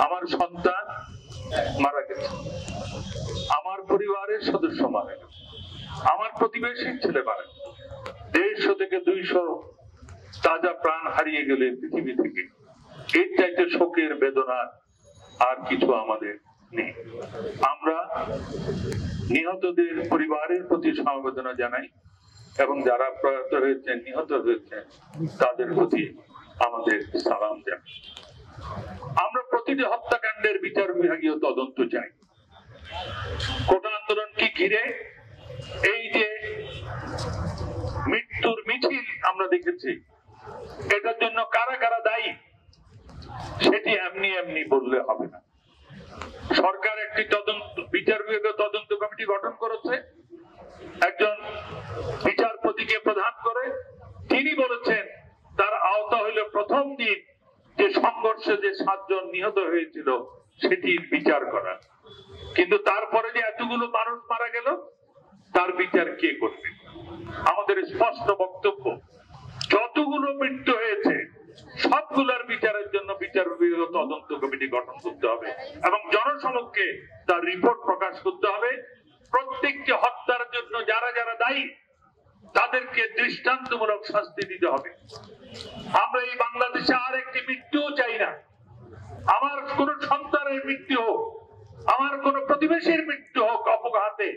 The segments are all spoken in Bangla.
আমার সন্তান মারা গেছে, আমার পরিবারের সদস্য মারা গেছে, আমার প্রতিবেশীর ছেলে মারা গেছে, 150 থেকে 200 তাজা প্রাণ হারিয়ে গেলে পৃথিবী থেকে এর চাইতে শোকের বেদনার আর কিছু আমাদের নেই। আমরা নিহতদের পরিবারের প্রতি সমবেদনা জানাই এবং যারা প্রয়াত হয়েছেন, নিহত হয়েছেন, তাদের প্রতি আমাদের সালাম জানাই। আমরা প্রতিটি হত্যাকাণ্ডের বিচার বিভাগীয় তদন্ত চাই। কোটা আন্দোলনকে ঘিরে এই যে মৃত্যুর মিছিল আমরা দেখেছি, এটার জন্য কারা কারা দায়ী সেটি এমনি এমনি বললে হবে না। সরকার একটি বিচার বিভাগীয় তদন্ত কমিটি গঠন করেছে, একজন বিচারপতিকে প্রধান করে। তিনি বলেছেন তার আওতা হইল প্রথম দিন যে সংঘর্ষে যে 7 জন নিহত হয়েছিল সেটির বিচার করা। কিন্তু তারপরে যে এতগুলো মানুষ মারা গেল, তার বিচার কে করবে? আমাদের স্পষ্ট বক্তব্য, যতগুলো মৃত্যু হয়েছে সবগুলোর বিচারের জন্য বিচার বিভাগীয় তদন্ত কমিটি গঠন করতে হবে এবং জনসমক্ষে তার রিপোর্ট প্রকাশ করতে হবে। প্রত্যেকটি হত্যার জন্য যারা যারা দায়ী তাদেরকে দৃষ্টান্তমূলক শাস্তি দিতে হবে। আমরা এই বাংলাদেশে আর একটি মৃত্যুও চাই না। আমার কোন সন্তানের মৃত্যু হোক, আমার কোন প্রতিবেশীর মৃত্যু হোক অপঘাতে,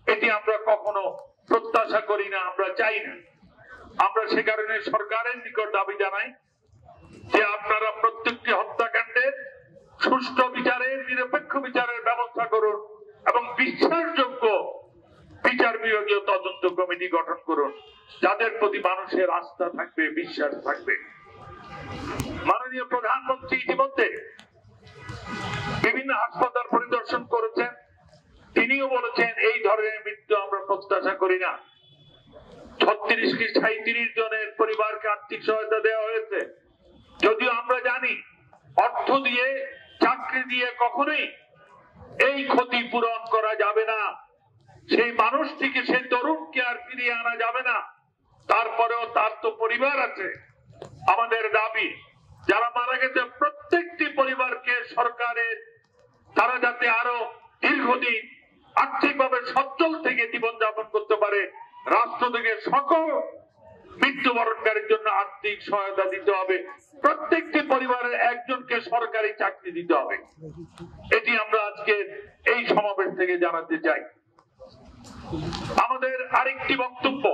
এটি আমরা কখনো প্রত্যাশা করি না, আমরা চাই না। আমরা সে কারণে সরকারের নিকট দাবি জানাই যে আপনারা প্রত্যেকটি হত্যাকাণ্ডের সুষ্ঠু বিচারের, নিরপেক্ষ বিচারের ব্যবস্থা করুন এবং বিশ্বাসযোগ্য বিচার বিভাগীয় তদন্ত কমিটি গঠন করুন, যাদের প্রতি মানুষের আস্থা থাকবে, বিশ্বাস থাকবে। মাননীয় প্রধানমন্ত্রী ইতিমধ্যে বিভিন্ন হাসপাতাল পরিদর্শন করেছেন। তিনিও বলেছেন এই ধরনের মৃত্যু আমরা প্রত্যাশা করি না। 36 কি 37 জনের পরিবারকে আর্থিক সহায়তা দেওয়া হয়েছে। যদিও আমরা জানি অর্থ দিয়ে, চাকরি দিয়ে কখনোই এই ক্ষতি পূরণ করা যাবে না। সেই মানুষটিকে, সেই তরুণকে আর ফিরিয়ে আনা যাবে না। তারপরেও তার তো পরিবার আছে। আমাদের দাবি যারা মারা গেছে প্রত্যেকটি পরিবারকে সরকারের, তারা যাতে আরো দীর্ঘদিন আর্থিকভাবে সচ্ছল থেকে জীবনযাপন করতে পারে, রাষ্ট্র থেকে সকল মৃত্যুবরণকারীর জন্য আর্থিক সহায়তা দিতে হবে। প্রত্যেকটি পরিবারের একজনকে সরকারি চাকরি দিতে হবে। এটি আমরা আজকে এই সমাবেশ থেকে জানাতে চাই। আমাদের আরেকটি বক্তব্য,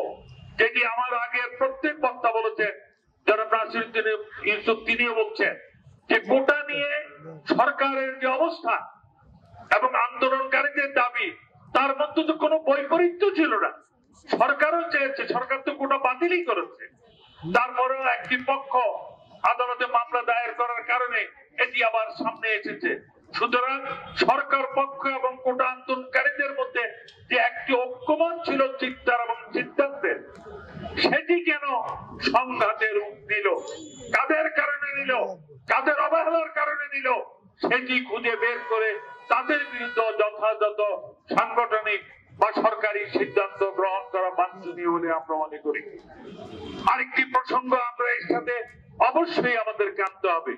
যেটি আমার আগে প্রত্যেক বক্তা বলেছেন, জনাব নাসিরউদ্দিন ইউসুফ, তিনিও বলছেন যে কোটা নিয়ে সরকারের যে অবস্থান এবং আন্দোলনকারীদের দাবি, তার মধ্যে তো কোনো বৈপরীত্য ছিল না। সরকারও চেয়েছে, সরকার তো কোটা বাতিলই করেছে, তারপরেও একটি পক্ষ আদালতে মামলা দায়ের করার কারণে এটি আবার সামনে এসেছে। সুতরাং সরকার পক্ষ এবং কোটা আন্দোলনকারীদের মধ্যে যে একটি ঐক্যমত ছিল চিন্তার এবং সিদ্ধান্তের, সেটি কেন সংঘাতের রূপ নিল? কাদের কারণে নিল, কাদের অবহেলার কারণে নিল, সেটি খুঁজে বের করে তাদের বিরুদ্ধে যথাযথ সাংগঠনিক বা সরকারি সিদ্ধান্ত গ্রহণ করা বাঞ্ছনীয় বলে আমরা মনে করি। আরেকটি প্রসঙ্গ আমরা এর সাথে অবশ্যই আমাদেরকে আনতে হবে।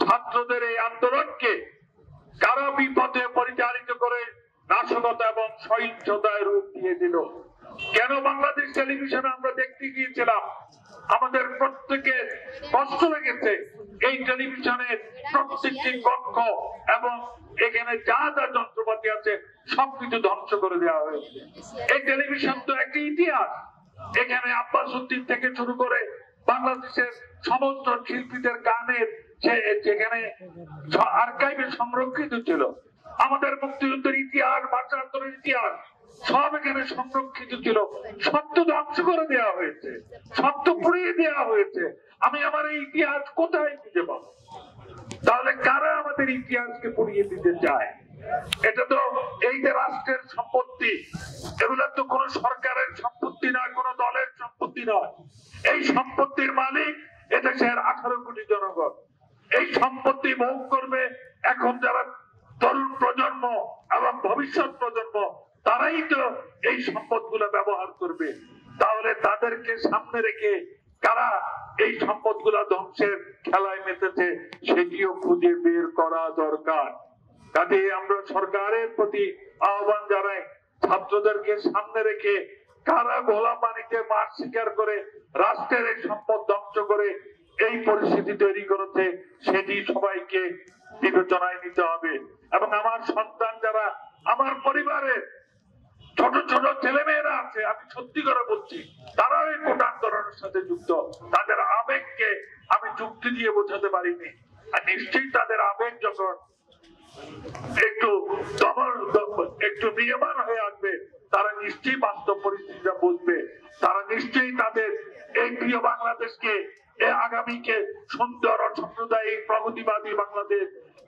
ছাত্রদের এই আন্দোলনকে কারা বিপথে পরিচালিত করে নাশকতা এবং সহিংসতায় রূপ দিয়ে দিল? কেন বাংলাদেশ টেলিভিশনে আমরা দেখতে গিয়েছিলাম, আমাদের প্রত্যেকে কষ্ট লেগেছে। এই টেলিভিশনের প্রত্যেকটি কক্ষ এবং এখানে যা যা যন্ত্রপাতি আছে সবকিছু ধ্বংস করে দেওয়া হয়েছে। এই টেলিভিশন তো একটি ইতিহাস। এখানে আব্বাস উদ্দিন থেকে শুরু করে বাংলাদেশের সমস্ত শিল্পীদের গানের যেখানে আর্কাইভে সংরক্ষিত ছিল, আমাদের মুক্তিযুদ্ধের ইতিহাস, ভাষা আন্দোলনের ইতিহাস সব এখানে সংরক্ষিত ছিল। সত্য ধ্বংস করে দেওয়া হয়েছে, সত্য পুড়িয়ে দেওয়া হয়েছে। আমি আমার এই ইতিহাস কোথায় খুঁজে পাবো? তাহলে কারা আমাদের ইতিহাসকে পুড়িয়ে দিতে চায়? এটা তো এই যে রাষ্ট্রের সম্পত্তি, এগুলো তো কোন সরকারের সম্পত্তি না, কোন দলের সম্পত্তি নয়। এই সম্পত্তির মালিক এদেশের 18 কোটি জনগণ। এই সম্পত্তি ভোগ করবে এখন যারা তরুণ প্রজন্ম এবং ভবিষ্যৎ প্রজন্ম, তারাই তো এই সম্পদ গুলো ব্যবহার করবে। তাহলে তাদেরকে সামনে রেখে কারা এই সম্পদগুলা ধ্বংসের খেলায় মেতেছে সেটিও খুঁজে বের করা দরকার। কাজে আমরা সরকারের প্রতি আহ্বান জানাই, ছাত্রদেরকে সামনে রেখে কারা ঘোলা পানিতে মাছ শিকার করে রাষ্ট্রের এই সম্পদ ধ্বংস করে এই পরিস্থিতি তৈরি করেছে সেটি সবাইকে বিবেচনায় নিতে হবে। এবং আমার সন্তান যারা, আমার পরিবারের ছোট ছোট ছেলে মেয়েরা আছে, আমি সত্যি করে বলছি, তারাও এই কোটা আন্দোলনের সাথে যুক্ত। তাদের আবেগকে আমি যুক্তি দিয়ে বোঝাতে পারিনি। আর নিশ্চয়ই তাদের আবেগ যখন একটু নিয়মান হয়ে আসবে, তারা নিশ্চয়ই বাস্তব পরিস্থিতিটা বুঝবে। তারা নিশ্চয়ই তাদের এই প্রিয় বাংলাদেশকে, এই আগামীকে সুন্দর ও সাম্প্রদায়িক প্রগতিবাদী বাংলাদেশ,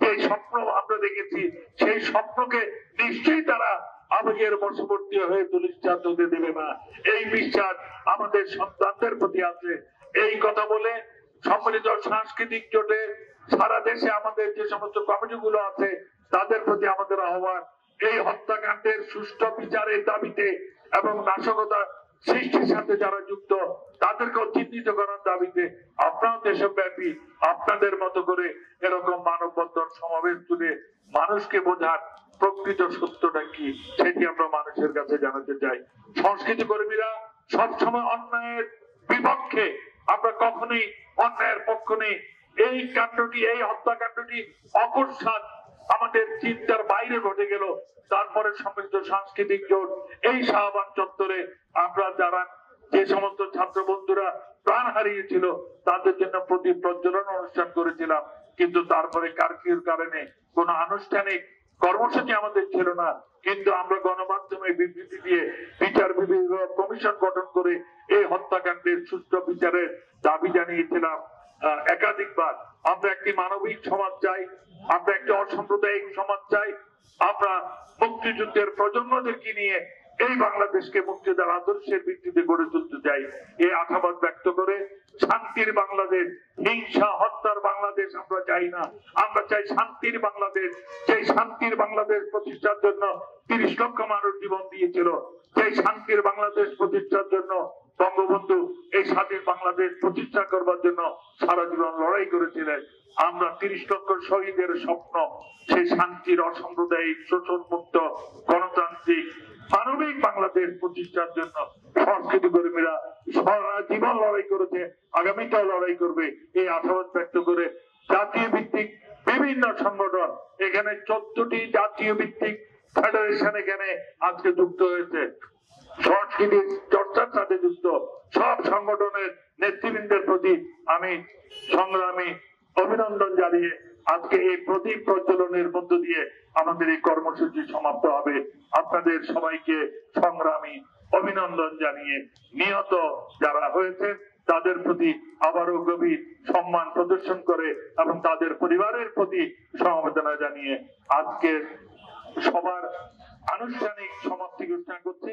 এই স্বপ্ন আমরা দেখেছি, সেই স্বপ্নকে নিশ্চয়ই তারা আবেগের বশবর্তী হয়ে তুলিশ্বাস হতে দেবে না। এই বিশ্বাস আমাদের সন্তানদের প্রতি আছে। এই কথা বলে সম্মিলিত সাংস্কৃতিক জোটে সারা দেশে আমাদের যে সমস্ত কমিটিগুলো আছে তাদের প্রতি আমাদের আহ্বান, এই হত্যাকাণ্ডের সুষ্ঠু বিচারের দাবিতে এবং নাশকতা সৃষ্টির সাথে যারা যুক্ত তাদেরকেও চিহ্নিত করার দাবিতে আপনারা দেশব্যাপী আপনাদের মতো করে এরকম মানববন্ধন সমাবেশ তুলে মানুষকে বোঝার প্রকৃত সত্যটা কি সেটি আমরা মানুষের কাছে জানাতে চাই। সংস্কৃতি কর্মীরা সবসময় অন্যায়ের বিপক্ষে, আমরা কখনোই অন্যায়ের পক্ষ নেই। এই কাণ্ডটি, এই হত্যাকাণ্ডটি অকস্মাৎ আমাদের চিন্তার বাইরে ঘটে গেল। তারপরে সম্মিলিত সাংস্কৃতিক জোট এই শাহবাগ চত্বরে আমরা যারা যে সমস্ত ছাত্র বন্ধুরা প্রাণ হারিয়েছিল তাদের জন্য প্রদীপ প্রজ্বলন অনুষ্ঠান করেছিলাম, কিন্তু তারপরে কারফিউর কারণে কোন আনুষ্ঠানিক কর্মসূচি আমাদের ছিল না। কিন্তু আমরা গণমাধ্যমে বিবৃতি দিয়ে বিচার বিভাগ কমিশন গঠন করে এই হত্যাকাণ্ডের সুষ্ঠু বিচারের দাবি জানিয়েছিলাম একাধিকবার। আমরা একটি মানবিক সমাজ চাই, আমরা একটি অসাম্প্রদায়িক সমাজ চাই, আমরা মুক্তিযুদ্ধের প্রজন্মদেরকে নিয়ে এই বাংলাদেশকে মুক্তিযুদ্ধের আদর্শের ভিত্তিতে গড়ে তুলতে চাই। এই আশাবাদ ব্যক্ত করে শান্তির বাংলাদেশ, হিংসা হত্যার বাংলাদেশ আমরা চাই না। আমরা চাই শান্তির বাংলাদেশ, সেই শান্তির বাংলাদেশ প্রতিষ্ঠার জন্য ৩০ লক্ষ মানুষ জীবন দিয়েছিল। সেই শান্তির বাংলাদেশ প্রতিষ্ঠার জন্য বঙ্গবন্ধু এই স্বাধীন বাংলাদেশ প্রতিষ্ঠা করবার জন্য সারা জীবন লড়াই করেছিলেন। আমরা ৩০ লক্ষ শহীদের স্বপ্ন, সেই শান্তির, অসাম্প্রদায়িক, শোষণ মুক্ত, গণতান্ত্রিক, মানবিক বাংলাদেশ প্রতিষ্ঠার জন্য সংস্কৃতি কর্মীরা সারা জীবন লড়াই করেছে, আগামীটাও লড়াই করবে। এই আশাবাদ ব্যক্ত করে জাতীয় ভিত্তিক বিভিন্ন সংগঠন, এখানে 14টি জাতীয় ভিত্তিক ফেডারেশন এখানে আজকে যুক্ত হয়েছে, সংস্কৃতি চর্চার সাথে যুক্ত সব সংগঠনের নেতৃবৃন্দের প্রতি আমি সংগ্রামী অভিনন্দন জানিয়ে আজকে এই প্রদীপ প্রজ্বলনের মধ্য দিয়ে আমাদের এই কর্মসূচি সমাপ্ত হবে। আপনাদের সবাইকে সংগ্রামী অভিনন্দন জানিয়ে নিহত যারা হয়েছে তাদের প্রতি আবারও গভীর সম্মান প্রদর্শন করে এবং তাদের পরিবারের প্রতি সমবেদনা জানিয়ে আজকে সবার আনুষ্ঠানিক সমাপ্তি ঘোষণা করছি।